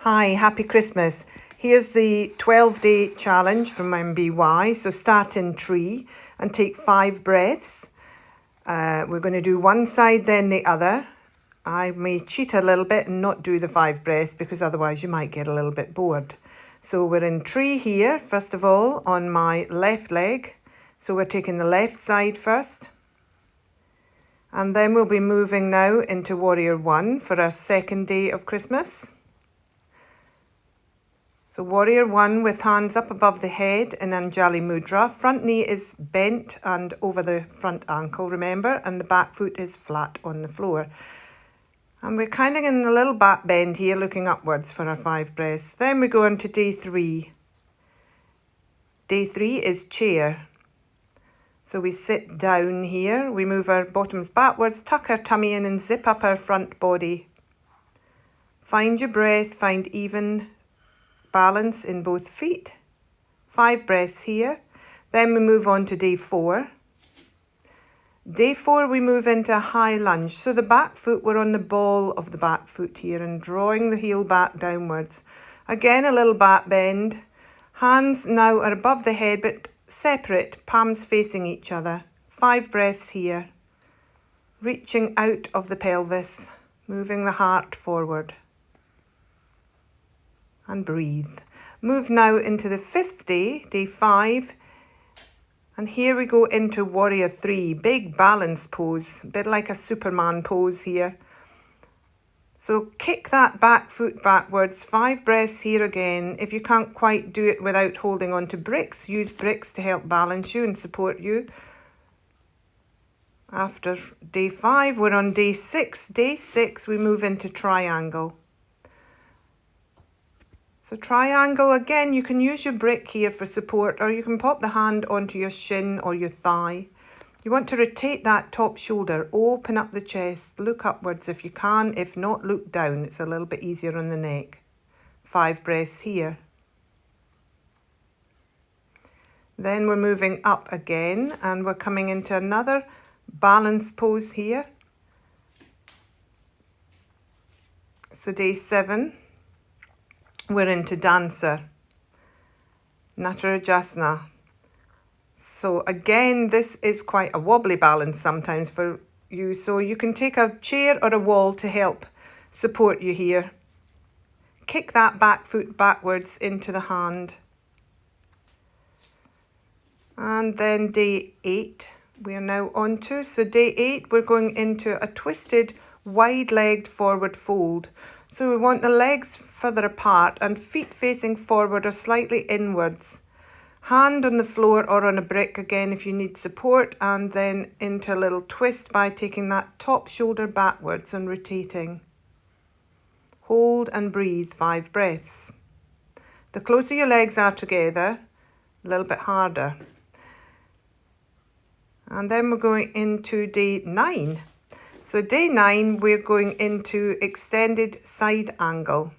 Hi, happy Christmas. Here's the 12-day challenge from MBY. So start in tree and take 5 breaths. We're going to do one side, then the other. I may cheat a little bit and not do the 5 breaths because otherwise you might get a little bit bored. So we're in tree here, first of all, on my left leg. So we're taking the left side first. And then we'll be moving now into Warrior 1 for our second day of Christmas. So Warrior 1 with hands up above the head in Anjali Mudra. Front knee is bent and over the front ankle, remember, and the back foot is flat on the floor. And we're kind of in a little back bend here, looking upwards for our 5 breaths. Then we go on to day 3. Day 3 is chair. So we sit down here, we move our bottoms backwards, tuck our tummy in and zip up our front body. Find your breath, find even balance in both feet. 5 breaths here. Then we move on to day 4. Day 4 we move into a high lunge. So the back foot, we're on the ball of the back foot here and drawing the heel back downwards. Again, a little back bend. Hands now are above the head but separate, palms facing each other. 5 breaths here. Reaching out of the pelvis, moving the heart forward. And breathe. Move now into the 5th day, day 5. And here we go into Warrior 3, big balance pose, a bit like a Superman pose here. So kick that back foot backwards, 5 breaths here again. If you can't quite do it without holding on to bricks, use bricks to help balance you and support you. After day 5, we're on day 6. Day 6, we move into triangle. So triangle, again, you can use your brick here for support, or you can pop the hand onto your shin or your thigh. You want to rotate that top shoulder, open up the chest, look upwards if you can. If not, look down. It's a little bit easier on the neck. 5 breaths here. Then we're moving up again and we're coming into another balance pose here. So day 7. We're into dancer, Natarajasana. So again, this is quite a wobbly balance sometimes for you. So you can take a chair or a wall to help support you here. Kick that back foot backwards into the hand. And then day 8, we are now on to. So day 8, we're going into a twisted, wide-legged forward fold. So we want the legs further apart and feet facing forward or slightly inwards. Hand on the floor or on a brick again if you need support, and then into a little twist by taking that top shoulder backwards and rotating. Hold and breathe 5 breaths. The closer your legs are together, a little bit harder. And then we're going into day 9. So day 9, we're going into extended side angle.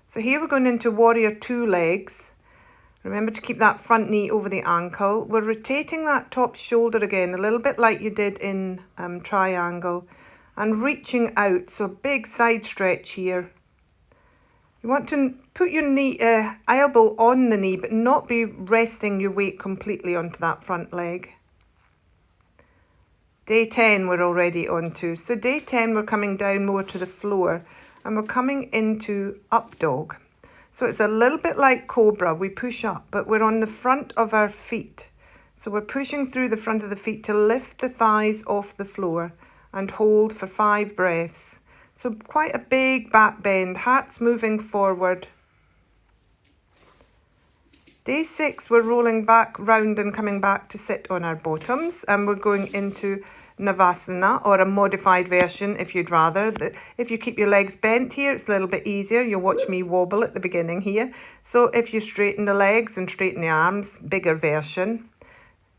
So here we're going into Warrior 2 legs. Remember to keep that front knee over the ankle. We're rotating that top shoulder again, a little bit like you did in triangle, and reaching out. So big side stretch here. You want to put your knee, elbow on the knee, but not be resting your weight completely onto that front leg. Day 10 we're already on to. So day 10 we're coming down more to the floor and we're coming into up dog. So it's a little bit like cobra. We push up, but we're on the front of our feet. So we're pushing through the front of the feet to lift the thighs off the floor and hold for 5 breaths. So quite a big back bend, heart's moving forward. Day 6, we're rolling back round and coming back to sit on our bottoms, and we're going into Savasana, or a modified version if you'd rather. If you keep your legs bent here, it's a little bit easier. You'll watch me wobble at the beginning here. So if you straighten the legs and straighten the arms, bigger version.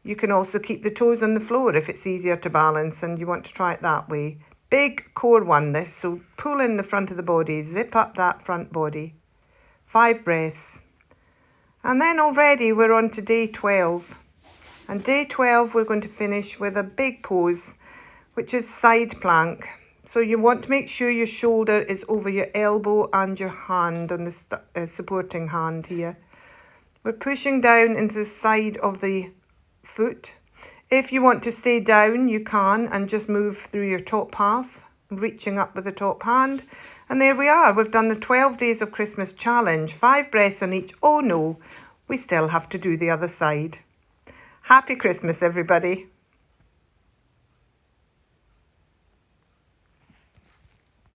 You can also keep the toes on the floor if it's easier to balance and you want to try it that way. Big core one this, so pull in the front of the body, zip up that front body. 5 breaths. And then already we're on to day 12. And day 12 we're going to finish with a big pose, which is side plank. So you want to make sure your shoulder is over your elbow and your hand on the supporting hand here. We're pushing down into the side of the foot. If you want to stay down, you can, and just move through your top half, reaching up with the top hand. And there we are. We've done the 12 Days of Christmas challenge. 5 breaths on each. Oh no, we still have to do the other side. Happy Christmas, everybody.